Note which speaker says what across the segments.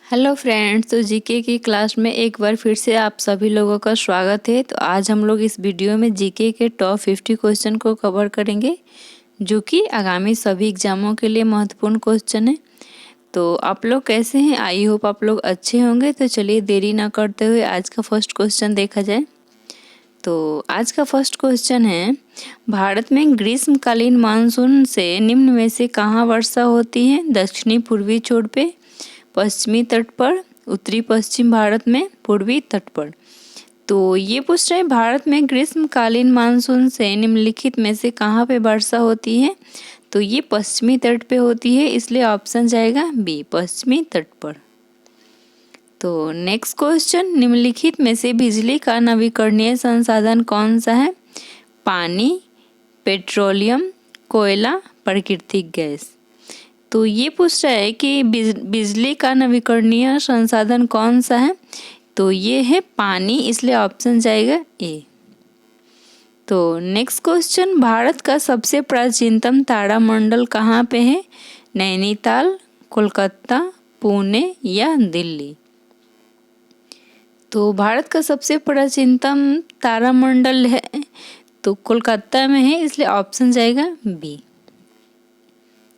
Speaker 1: Hello friends, तो GK की class में एक बार फिर से आप सभी लोगों का स्वागत है। तो आज हम लोग इस वीडियो में जीके के टॉप 50 क्वेश्चन को कवर करेंगे, जो कि आगामी सभी एग्जामों के लिए महत्वपूर्ण क्वेश्चन है। तो आप लोग कैसे हैं? आई होप आप लोग अच्छे होंगे। तो चलिए देरी ना करते हुए आज का फर्स्ट क्वेश्चन देखा जाए। तो आज का फर्स्ट क्वेश्चन है, भारत में ग्रीष्मकालीन मानसून से निम्न में से कहाँ वर्षा होती है? दक्षिणी पूर्वी छोर पे, पश्चिमी तट पर, उत्तरी पश्चिम भारत में, पूर्वी तट पर। तो ये पूछ रहे हैं भारत में ग्रीष्मकालीन मानसून से निम्नलिखित में से कहाँ पे वर्षा होती है? तो ये पश्चिमी तट पे होती है, इसलिए ऑप्शन जाएगा बी, पश्चिमी तट पर। तो नेक्स्ट क्वेश्चन, निम्नलिखित में से बिजली का नवीकरणीय संसाधन कौन सा है? पानी, पेट्रोलियम, कोयला, प्राकृतिक गैस। तो ये पूछ रहा है कि बिजली का नवीकरणीय संसाधन कौन सा है? तो ये है पानी, इसलिए ऑप्शन जाएगा ए। तो नेक्स्ट क्वेश्चन, भारत का सबसे प्राचीनतम तारामंडल कहाँ पे है? नैनीताल, कोलकाता, पुणे या दिल्ली। तो भारत का सबसे प्राचीनतम तारामंडल है तो कोलकाता में है, इसलिए ऑप्शन जाएगा बी।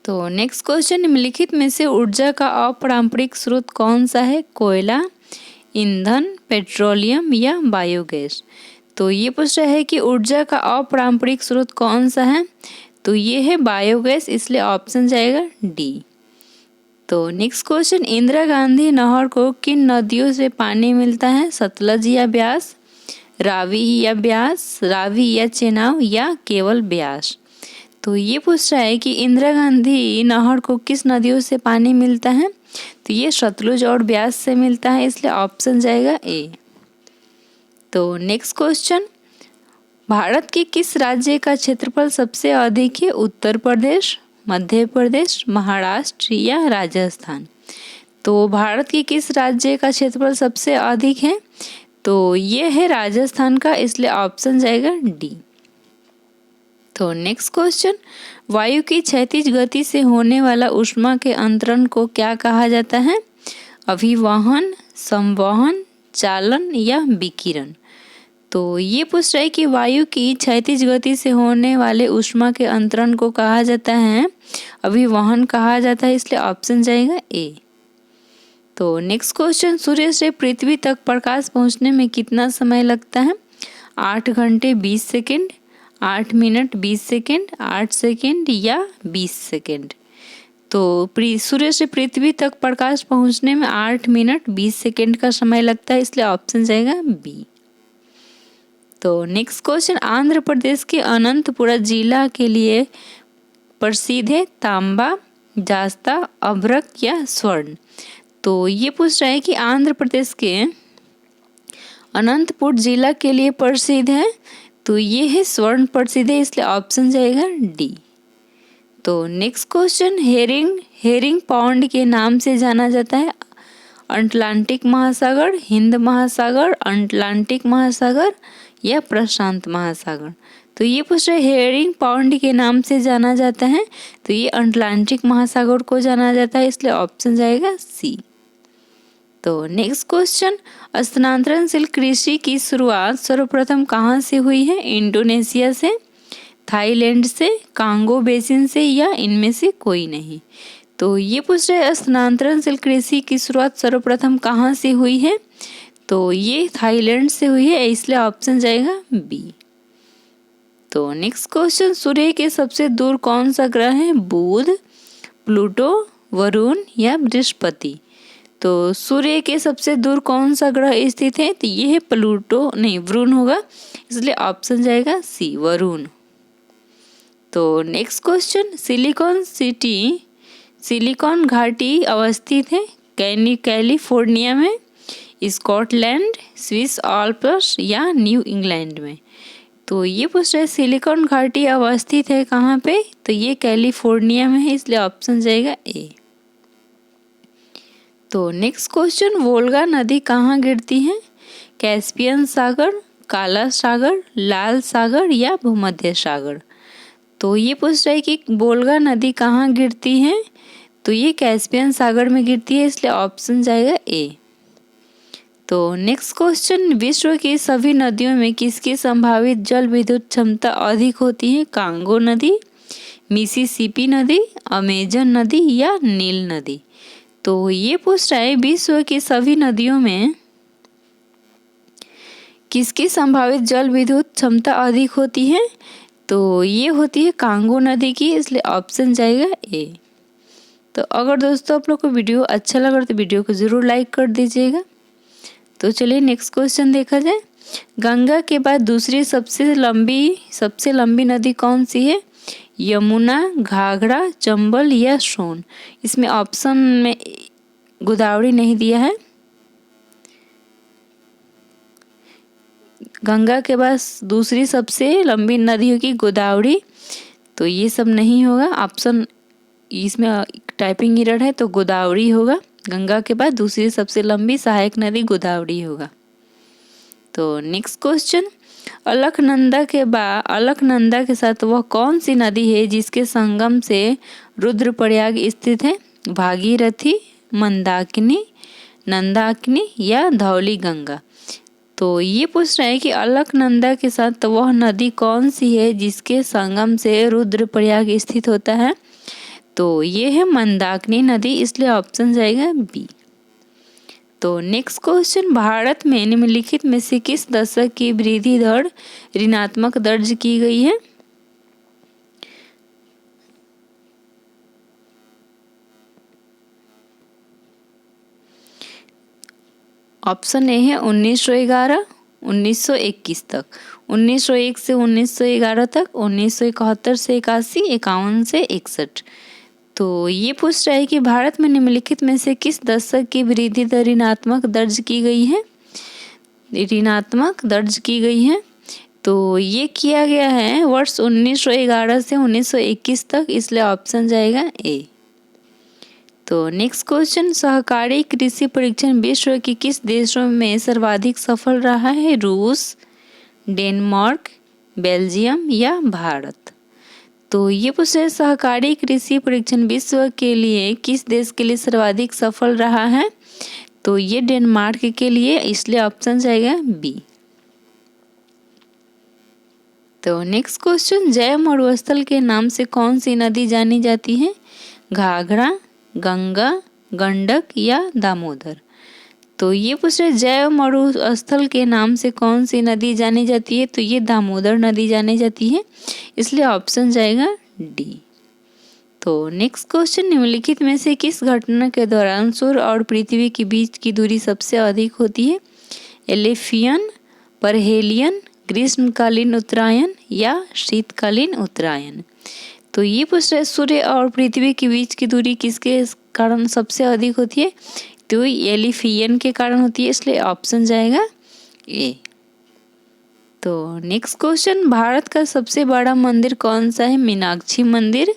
Speaker 1: तो नेक्स्ट क्वेश्चन, निम्नलिखित में से ऊर्जा का अपारंपरिक स्रोत कौन सा है? कोयला, ईंधन, पेट्रोलियम या बायोगैस। तो ये पूछ रहा है कि ऊर्जा का अपारंपरिक स्रोत कौन सा है? तो ये है बायोगैस, इसलिए ऑप्शन जाएगा डी। तो नेक्स्ट क्वेश्चन, इंदिरा गांधी नहर को किन नदियों से पानी मिलता है? सतलज या ब्यास, रावी या ब्यास, रावी या चेनाब या केवल ब्यास। तो ये पूछ रहा है कि इंदिरा गांधी नहर को किस नदियों से पानी मिलता है? तो ये सतलुज और ब्यास से मिलता है, इसलिए ऑप्शन जाएगा ए। तो नेक्स्ट क्वेश्चन, भारत के किस राज्य का क्षेत्रफल सबसे अधिक है? उत्तर प्रदेश, मध्य प्रदेश, महाराष्ट्र या राजस्थान। तो भारत के किस राज्य का क्षेत्रफल सबसे अधिक है? तो ये है राजस्थान का, इसलिए ऑप्शन जाएगा डी। तो नेक्स्ट क्वेश्चन, वायु की क्षैतिज गति से होने वाला ऊष्मा के अंतरण को क्या कहा जाता है? अभिवहन, संवहन, चालन या विकिरण। तो ये पूछ रहा है कि वायु की क्षैतिज गति से होने वाले ऊष्मा के अंतरण को कहा जाता है अभिवहन कहा जाता है, इसलिए ऑप्शन जाएगा ए। तो नेक्स्ट क्वेश्चन, सूर्य से पृथ्वी तक प्रकाश पहुंचने में कितना समय लगता है? 8 घंटे 20 सेकेंड, 8 मिनट 20 सेकेंड, 8 सेकेंड या 20 सेकेंड। तो सूर्य से पृथ्वी तक प्रकाश पहुंचने में 8 मिनट 20 सेकेंड का समय लगता है, इसलिए ऑप्शन जाएगा बी। तो नेक्स्ट क्वेश्चन, आंध्र प्रदेश के अनंतपुरा जिला के लिए प्रसिद्ध है तांबा, जास्ता, अभ्रक या स्वर्ण। तो ये पूछ रहा है कि आंध्र प्रदेश के अनंतपुर जिला के लिए प्रसिद्ध है, तो ये है स्वर्ण प्रसिद्ध है, इसलिए ऑप्शन जाएगा डी। तो नेक्स्ट क्वेश्चन, हेरिंग पॉन्ड के नाम से जाना जाता है अटलांटिक महासागर, हिंद महासागर, अटलांटिक महासागर या प्रशांत महासागर। तो ये पूछ रहे हेरिंग पॉन्ड के नाम से जाना जाता है, तो ये अटलांटिक महासागर को जाना जाता है, इसलिए ऑप्शन जाएगा सी। तो नेक्स्ट क्वेश्चन, स्थानांतरणशील कृषि की शुरुआत सर्वप्रथम कहाँ से हुई है? इंडोनेशिया से, थाईलैंड से, कांगो बेसिन से या इनमें से कोई नहीं। तो ये पूछ रहे स्थानांतरणशील कृषि की शुरुआत सर्वप्रथम कहाँ से हुई है? तो ये थाईलैंड से हुई है, इसलिए ऑप्शन जाएगा बी। तो नेक्स्ट क्वेश्चन, सूर्य के सबसे दूर कौन सा ग्रह है? बुध, प्लूटो, वरुण या बृहस्पति। तो सूर्य के सबसे दूर कौन सा ग्रह स्थित है? तो ये है प्लूटो, नहीं वरुण होगा, इसलिए ऑप्शन जाएगा सी, वरुण। तो नेक्स्ट क्वेश्चन, सिलिकॉन घाटी अवस्थित है कैलिफोर्निया में, स्कॉटलैंड, स्विस आल्प्स या न्यू इंग्लैंड में। तो ये पूछ रहे सिलिकॉन घाटी अवस्थित है कहाँ पे? तो ये कैलिफोर्निया में है, इसलिए ऑप्शन जाएगा ए। तो नेक्स्ट क्वेश्चन, वोल्गा नदी कहाँ गिरती है? कैस्पियन सागर, काला सागर, लाल सागर या भूमध्य सागर। तो ये पूछ रहा है कि वोल्गा नदी कहाँ गिरती है? तो ये कैस्पियन सागर में गिरती है, इसलिए ऑप्शन जाएगा ए। तो नेक्स्ट क्वेश्चन, विश्व की सभी नदियों में किसकी संभावित जल विद्युत क्षमता अधिक होती है? कांगो नदी, मिसिसिपी नदी, अमेजन नदी या नील नदी? तो ये पूछ रहा है विश्व की सभी नदियों में किसकी संभावित जल विद्युत क्षमता अधिक होती है? तो ये होती है कांगो नदी की, इसलिए ऑप्शन जाएगा ए। तो अगर दोस्तों आप लोग को वीडियो अच्छा लगा तो वीडियो को ज़रूर लाइक कर दीजिएगा। तो चलिए नेक्स्ट क्वेश्चन देखा जाए। गंगा के बाद दूसरी सबसे लंबी नदी कौन सी है? यमुना, घाघरा, चंबल या सोन? इसमें ऑप्शन में गोदावरी नहीं दिया है। गंगा के बाद दूसरी सबसे लंबी नदी होगी गोदावरी, तो ये सब नहीं होगा। ऑप्शन इसमें टाइपिंग एरर है, तो गोदावरी होगा। गंगा के बाद दूसरी सबसे लंबी सहायक नदी गोदावरी होगा। तो नेक्स्ट क्वेश्चन, अलकनंदा के साथ वह कौन सी नदी है जिसके संगम से रुद्रप्रयाग स्थित है? भागीरथी, मंदाकिनी, नंदाकिनी या धौली गंगा? तो ये पूछ रहा है कि अलकनंदा के साथ वह नदी कौन सी है जिसके संगम से रुद्रप्रयाग स्थित होता है? तो ये है मंदाकिनी नदी, इसलिए ऑप्शन जाएगा बी। तो नेक्स्ट क्वेश्चन, भारत में निम्नलिखित में से किस दशक की वृद्धि दर ऋणात्मक दर्ज की गई है? ऑप्शन ए है 1911, 1921 तक, 1901 से 1911 तक, 1971 से 81, 51 से 61। तो ये पूछ रहा है कि भारत में निम्नलिखित में से किस दशक की वृद्धि दर ऋणात्मक दर्ज की गई है? तो ये किया गया है वर्ष 1911 से 1921 तक, इसलिए ऑप्शन जाएगा ए। तो नेक्स्ट क्वेश्चन, सहकारी कृषि परीक्षण विश्व के किस देशों में सर्वाधिक सफल रहा है? रूस, डेनमार्क, बेल्जियम या भारत? तो ये पूछ रहे सहकारी कृषि परीक्षण विश्व के लिए किस देश के लिए सर्वाधिक सफल रहा है? तो ये डेनमार्क के लिए, इसलिए ऑप्शन जाएगा बी। तो नेक्स्ट क्वेश्चन, जैव मरुस्थल के नाम से कौन सी नदी जानी जाती है? घाघरा, गंगा, गंडक या दामोदर? तो ये पूछ रहे जैव मरुस्थल के नाम से कौन सी नदी जानी जाती है? तो ये दामोदर नदी जानी जाती है, इसलिए ऑप्शन जाएगा डी। तो नेक्स्ट क्वेश्चन, निम्नलिखित में से किस घटना के दौरान सूर्य और पृथ्वी के बीच की दूरी सबसे अधिक होती है? एलेफियन, परहेलियन, ग्रीष्मकालीन उत्तरायण या शीतकालीन उत्तरायण? तो ये पूछ रहे सूर्य और पृथ्वी के बीच की दूरी किसके कारण सबसे अधिक होती है? तो एलिफियन के कारण होती है, इसलिए ऑप्शन जाएगा ए। तो नेक्स्ट क्वेश्चन, भारत का सबसे बड़ा मंदिर कौन सा है? मीनाक्षी मंदिर,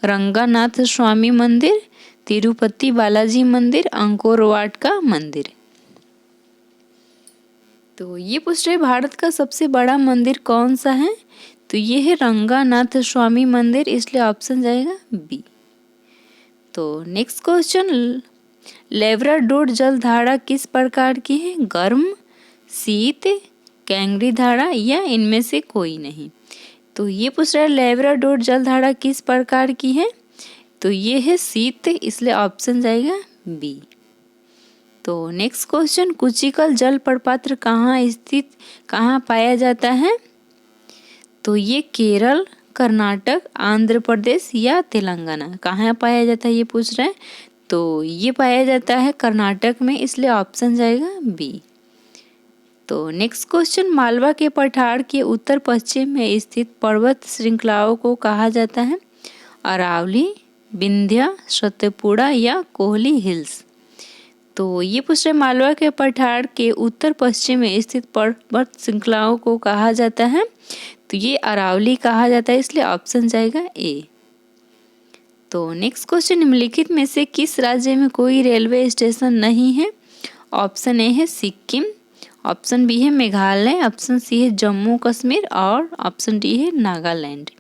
Speaker 1: रंगनाथ स्वामी मंदिर, तिरुपति बालाजी मंदिर, अंकोर वाट का मंदिर? तो ये पूछ रहे भारत का सबसे बड़ा मंदिर कौन सा है? तो ये है रंगनाथ स्वामी मंदिर, इसलिए ऑप्शन जाएगा बी। तो नेक्स्ट क्वेश्चन, लेब्राडोर जलधारा किस प्रकार की है? गर्म, शीत, कैंगरी धारा या इनमें से कोई नहीं? तो ये पूछ रहा है लेब्राडोर जलधारा किस प्रकार की है? तो ये है शीत, इसलिए ऑप्शन जाएगा बी। तो नेक्स्ट क्वेश्चन, कुचिकल जल प्रपात कहाँ पाया जाता है? तो ये केरल, कर्नाटक, आंध्र प्रदेश या तेलंगाना? कहाँ पाया जाता है ये पूछ रहा है। तो ये पाया जाता है कर्नाटक में, इसलिए ऑप्शन जाएगा बी। तो नेक्स्ट क्वेश्चन, मालवा के पठार के उत्तर पश्चिम में स्थित पर्वत श्रृंखलाओं को कहा जाता है? अरावली, विंध्य, सतपुड़ा या कोहली हिल्स? तो ये पूछ रहे मालवा के पठार के उत्तर पश्चिम में स्थित पर्वत श्रृंखलाओं को कहा जाता है? तो ये अरावली कहा जाता है, इसलिए ऑप्शन जाएगा ए। तो नेक्स्ट क्वेश्चन, निम्नलिखित में से किस राज्य में कोई रेलवे स्टेशन नहीं है? ऑप्शन ए है सिक्किम, ऑप्शन बी है मेघालय, ऑप्शन सी है जम्मू कश्मीर और ऑप्शन डी है नागालैंड।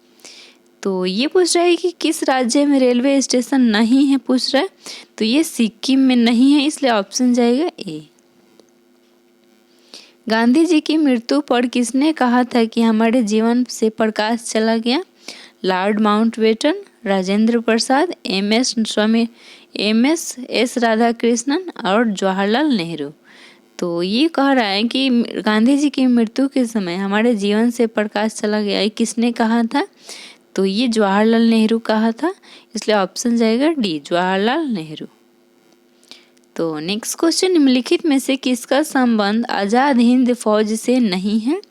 Speaker 1: तो ये पूछ रहा है कि किस राज्य में रेलवे स्टेशन नहीं है, पूछ रहा है। तो ये सिक्किम में नहीं है, इसलिए ऑप्शन जाएगा ए। गांधी जी की मृत्यु पर किसने कहा था कि हमारे जीवन से प्रकाश चला गया? Lord Mountbatten, Rajendra Prasad, S Radhakrishnan और जवाहरलाल नेहरू। तो ये कह रहा है कि गांधी जी की मृत्यु के समय हमारे जीवन से प्रकाश चला गया, ये किसने कहा था? तो ये जवाहरलाल नेहरू कहा था, इसलिए ऑप्शन जाएगा डी, जवाहरलाल नेहरू। तो नेक्स्ट क्वेश्चन, निम्नलिखित में से किसका संबंध आजाद हिंद फौज से नहीं है?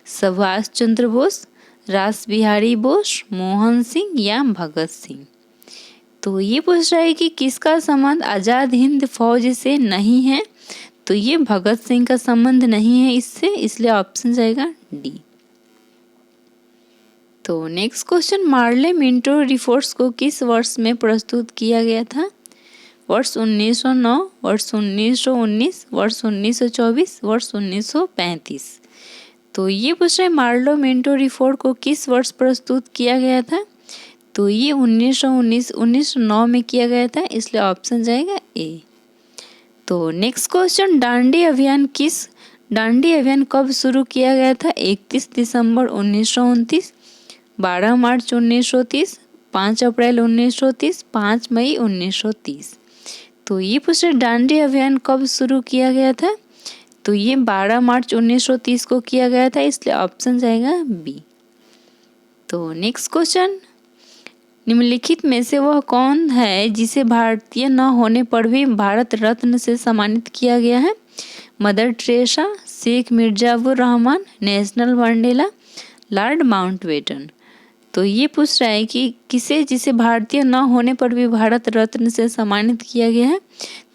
Speaker 1: सुभाष चंद्र बोस, रास बिहारी बोस, मोहन सिंह या भगत सिंह। तो ये पूछ रहा है कि किसका संबंध आजाद हिंद फौज से नहीं है? तो ये भगत सिंह का संबंध नहीं है इससे, इसलिए ऑप्शन जाएगा डी। तो next question, Morley Minto reports को किस वर्ष में प्रस्तुत किया गया था? वर्ष 1909, वर्ष 1919, वर्ष 1924, वर्ष 1935। तो ये पूछ रहे मार्लो मिंटो रिपोर्ट को किस वर्ष प्रस्तुत किया गया था? तो ये 1909 में किया गया था, इसलिए ऑप्शन जाएगा ए। तो नेक्स्ट क्वेश्चन, दांडी अभियान कब शुरू किया गया था? 31 दिसंबर 1929, 12 मार्च 1930, 5 अप्रैल 1930, 5 मई 1930। तो ये पूछ रहे दांडी अभियान कब शुरू किया गया था? तो ये 12 मार्च 1930 को किया गया था, इसलिए ऑप्शन जाएगा बी। तो नेक्स्ट क्वेश्चन, निम्नलिखित में से वह कौन है जिसे भारतीय न होने पर भी भारत रत्न से सम्मानित किया गया है? Mother Teresa, Sheikh Mujibur Rahman, Nelson Mandela, Lord Mountbatten. तो ये पूछ रहा है कि किसे जिसे भारतीय न होने पर भी भारत रत्न से सम्मानित किया गया है?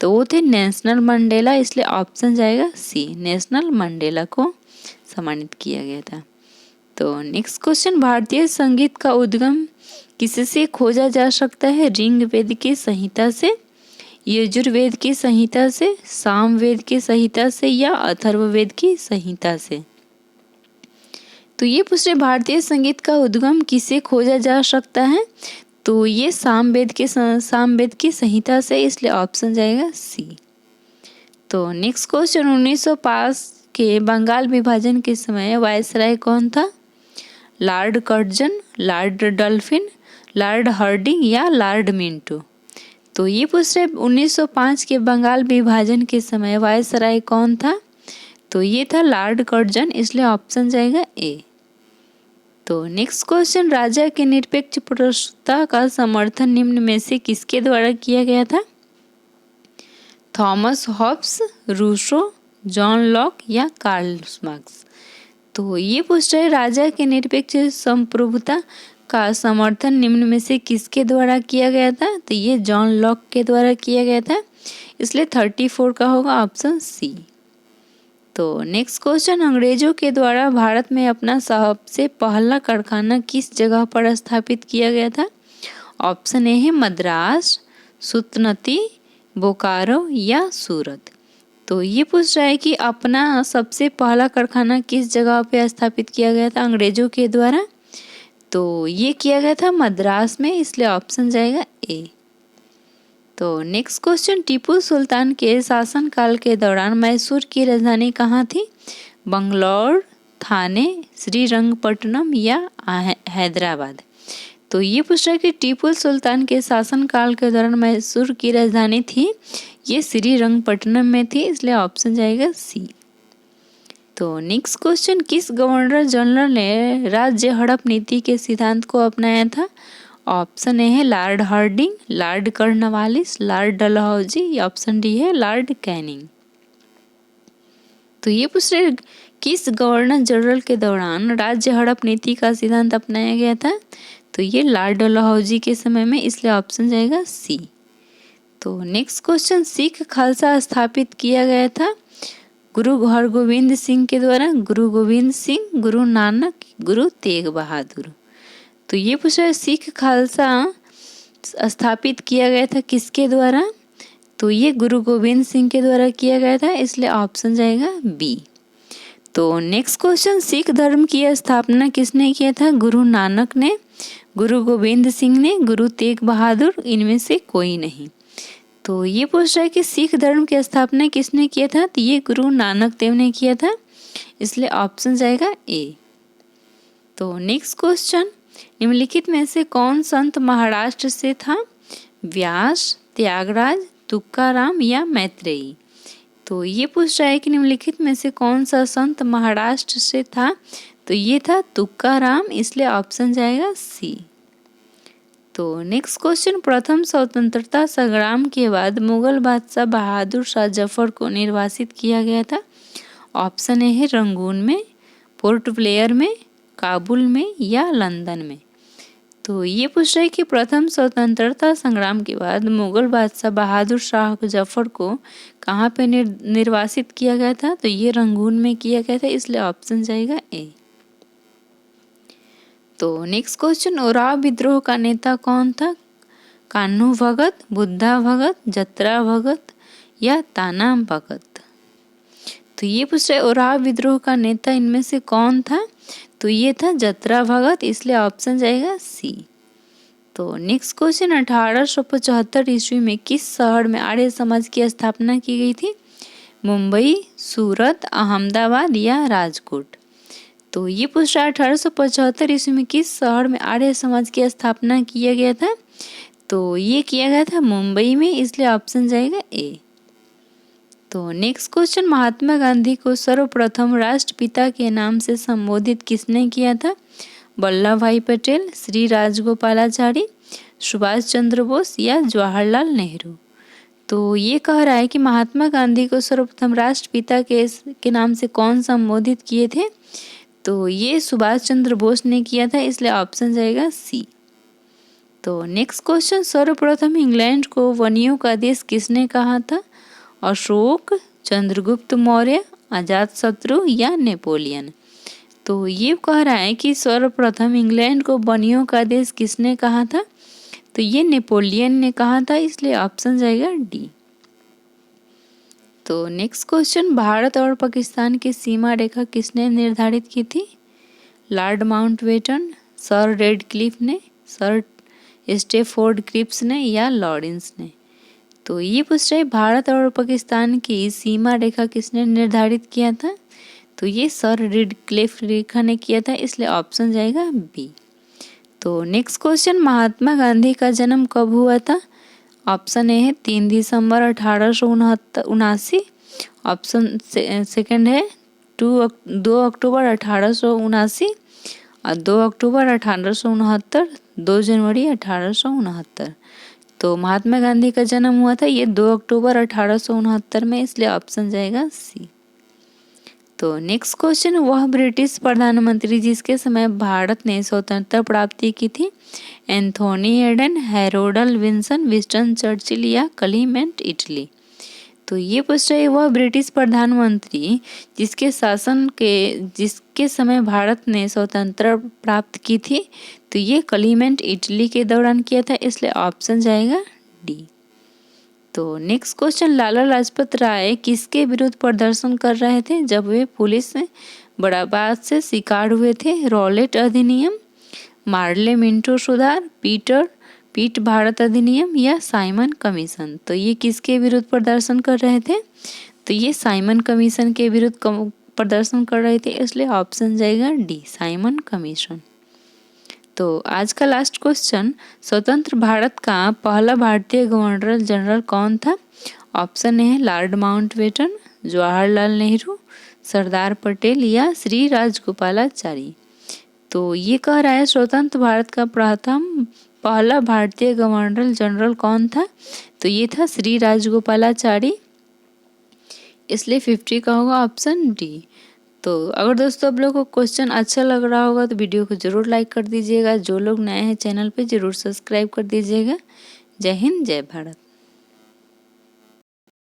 Speaker 1: तो वो थे नेल्सन मंडेला, इसलिए ऑप्शन जाएगा सी, नेल्सन मंडेला को सम्मानित किया गया था। तो नेक्स्ट क्वेश्चन, भारतीय संगीत का उद्गम किससे खोजा जा सकता है? ऋग्वेद की संहिता से, यजुर्वेद की संहिता से, सामवेद की संहिता से या अथर्ववेद की संहिता से। तो ये पूछ रहे भारतीय संगीत का उद्गम किसे खोजा जा सकता है? तो ये सामवेद की संहिता से, इसलिए ऑप्शन जाएगा सी। तो नेक्स्ट क्वेश्चन, 1905 के बंगाल विभाजन के समय वायसराय कौन था? Lord Curzon, Lord Dufferin, Lord Hardinge या लॉर्ड मिंटो। तो ये पूछ रहे 1905 के बंगाल विभाजन के समय वायसराय कौन था? तो ये था लॉर्ड कर्जन, इसलिए ऑप्शन जाएगा ए। तो नेक्स्ट क्वेश्चन, राजा के निरपेक्ष प्रस्तुतता का समर्थन निम्न में से किसके द्वारा किया गया था? Thomas Hobbes, Rousseau, John Locke या कार्ल मार्क्स। तो ये पूछ रहे राजा के निरपेक्ष संप्रभुता का समर्थन निम्न में से किसके द्वारा किया गया था? तो ये जॉन लॉक के द्वारा किया गया था, इसलिए 34 का होगा ऑप्शन सी। तो नेक्स्ट क्वेश्चन, अंग्रेजों के द्वारा भारत में अपना सबसे पहला कारखाना किस जगह पर स्थापित किया गया था? ऑप्शन ए है मद्रास, सुतनती, बोकारो या सूरत। तो ये पूछ रहा है कि अपना सबसे पहला कारखाना किस जगह पे स्थापित किया गया था अंग्रेजों के द्वारा? तो ये किया गया था मद्रास में, इसलिए ऑप्शन जाएगा ए। तो नेक्स्ट क्वेश्चन, टीपू सुल्तान के शासनकाल के दौरान मैसूर की राजधानी कहाँ थी? बंगलौर, थाने, श्रीरंगपट्टनम या हैदराबाद। तो ये पूछ रहा है कि टीपू सुल्तान के शासनकाल के दौरान मैसूर की राजधानी थी, ये श्रीरंगपट्टनम में थी, इसलिए ऑप्शन जाएगा सी। तो नेक्स्ट क्वेश्चन, किस गवर्नर जनरल ने राज्य हड़प नीति के सिद्धांत को अपनाया था? ऑप्शन ए है Lord Hardinge, Lord Cornwallis, Lord Dalhousie या ऑप्शन डी है लॉर्ड कैनिंग। तो ये पूछ रहे किस गवर्नर जनरल के दौरान राज्य हड़प नीति का सिद्धांत अपनाया गया था? तो ये लॉर्ड डलहौजी के समय में, इसलिए ऑप्शन जाएगा सी। तो नेक्स्ट क्वेश्चन, सिख खालसा स्थापित किया गया था गुरु हरगोविंद सिंह के द्वारा, गुरु गोविंद सिंह, गुरु नानक, गुरु तेग बहादुर। तो ये पूछ रहा है सिख खालसा स्थापित किया गया था किसके द्वारा? तो ये गुरु गोविंद सिंह के द्वारा किया गया था, इसलिए ऑप्शन जाएगा बी। तो नेक्स्ट क्वेश्चन, सिख धर्म की स्थापना किसने किया था? गुरु नानक ने। गुरु गोविंद सिंह ने, गुरु तेग बहादुर, इनमें से कोई नहीं। तो ये पूछ रहा है कि सिख धर्म की स्थापना किसने किया था, तो ये गुरु नानक देव ने किया था, इसलिए ऑप्शन जाएगा ए। तो नेक्स्ट क्वेश्चन, निम्नलिखित में से कौन संत महाराष्ट्र से था, व्यास, त्यागराज, तुकाराम या मैत्रेयी। तो ये पूछ रहा है कि निम्नलिखित में से कौन सा संत महाराष्ट्र से था, तो ये था तुकाराम, इसलिए ऑप्शन जाएगा सी। तो नेक्स्ट क्वेश्चन, प्रथम स्वतंत्रता संग्राम के बाद मुगल बादशाह बहादुर शाह जफर को निर्वासित किया गया था। ऑप्शन ए है रंगून में, पोर्ट ब्लेयर में, काबुल में या लंदन में। तो ये पूछ रहा है कि प्रथम स्वतंत्रता संग्राम के बाद मुगल बादशाह बहादुर शाह जफर को कहाँ पे निर्वासित किया गया था, तो ये रंगून में किया गया था, इसलिए ऑप्शन जाएगा ए। तो नेक्स्ट क्वेश्चन, उराव विद्रोह का नेता कौन था, कान्हू भगत, बुद्धा भगत, जतरा भगत या ताना भगत। तो ये पूछ रहे उराव विद्रोह का नेता इनमें से कौन था, तो ये था जतरा भगत, इसलिए ऑप्शन जाएगा सी। तो नेक्स्ट क्वेश्चन, 1875 ईस्वी में किस शहर में आर्य समाज की स्थापना की गई थी, मुंबई, सूरत, अहमदाबाद या राजकोट। तो ये पूछ रहा है 1875 ईस्वी में किस शहर में आर्य समाज की स्थापना किया गया था, तो ये किया गया था मुंबई में, इसलिए ऑप्शन जाएगा ए। तो नेक्स्ट क्वेश्चन, महात्मा गांधी को सर्वप्रथम राष्ट्रपिता के नाम से संबोधित किसने किया था, वल्लभ भाई पटेल, श्री राजगोपालाचारी, सुभाष चंद्र बोस या जवाहरलाल नेहरू। तो ये कह रहा है कि महात्मा गांधी को सर्वप्रथम राष्ट्रपिता के नाम से कौन संबोधित किए थे, तो ये सुभाष चंद्र बोस ने किया था, इसलिए ऑप्शन जाएगा सी। तो नेक्स्ट क्वेश्चन, सर्वप्रथम इंग्लैंड को वनियों का देश किसने कहा था, अशोक, चंद्रगुप्त मौर्य, अजातशत्रु या नेपोलियन। तो ये कह रहा है कि सर्वप्रथम इंग्लैंड को बनियों का देश किसने कहा था, तो ये नेपोलियन ने कहा था, इसलिए ऑप्शन जाएगा डी। तो नेक्स्ट क्वेश्चन, भारत और पाकिस्तान की सीमा रेखा किसने निर्धारित की थी, लॉर्ड माउंटबेटन, सर रेडक्लिफ ने, सर स्टेफोर्ड क्रिप्स ने या लॉरेंस ने। तो ये पूछ रहे भारत और पाकिस्तान की सीमा रेखा किसने निर्धारित किया था, तो ये सर रेडक्लिफ रेखा ने किया था, इसलिए ऑप्शन जाएगा बी। तो नेक्स्ट क्वेश्चन, महात्मा गांधी का जन्म कब हुआ था, ऑप्शन ए है 3 दिसंबर 1879, ऑप्शन सेकंड है 2 अक्टूबर 1879 और 2 अक्टूबर 1869, 2 जनवरी 1869। तो महात्मा गांधी का जन्म हुआ था ये 2 अक्टूबर 1869 में, इसलिए ऑप्शन जाएगा सी। तो नेक्स्ट क्वेश्चन, वह ब्रिटिश प्रधानमंत्री जिसके समय भारत ने स्वतंत्रता प्राप्ति की थी, Anthony Eden, Harold Wilson, Winston Churchill या क्लीमेंट इटली। तो ये पूछ रहे वह ब्रिटिश प्रधानमंत्री जिसके समय भारत ने स्वतंत्रता प्राप्त की थी, तो ये क्लीमेंट इटली के दौरान किया था, इसलिए ऑप्शन जाएगा डी। तो नेक्स्ट क्वेश्चन, लाला लाजपत राय किसके विरुद्ध प्रदर्शन कर रहे थे जब वे पुलिस बराबाद से शिकार हुए थे, रॉलेट अधिनियम, मार्ले मिंटो सुधार, पीट भारत अधिनियम या साइमन कमीशन। तो ये किसके विरुद्ध प्रदर्शन कर रहे थे, तो ये साइमन कमीशन के विरुद्ध प्रदर्शन कर रहे थे, इसलिए ऑप्शन जाएगा डी, साइमन कमीशन। तो आज का लास्ट क्वेश्चन, स्वतंत्र भारत का पहला भारतीय गवर्नर जनरल कौन था, ऑप्शन ए है लॉर्ड माउंटबेटन, जवाहरलाल नेहरू, सरदार पटेल या श्री राजगोपालाचारी। तो ये कह रहा है स्वतंत्र भारत का पहला भारतीय गवर्नर जनरल कौन था, तो ये था श्री राजगोपालाचारी, इसलिए 50 का होगा ऑप्शन डी। तो अगर दोस्तों आप लोगों को क्वेश्चन अच्छा लग रहा होगा तो वीडियो को जरूर लाइक कर दीजिएगा, जो लोग नए हैं चैनल पे जरूर सब्सक्राइब कर दीजिएगा। जय हिंद, जय भारत।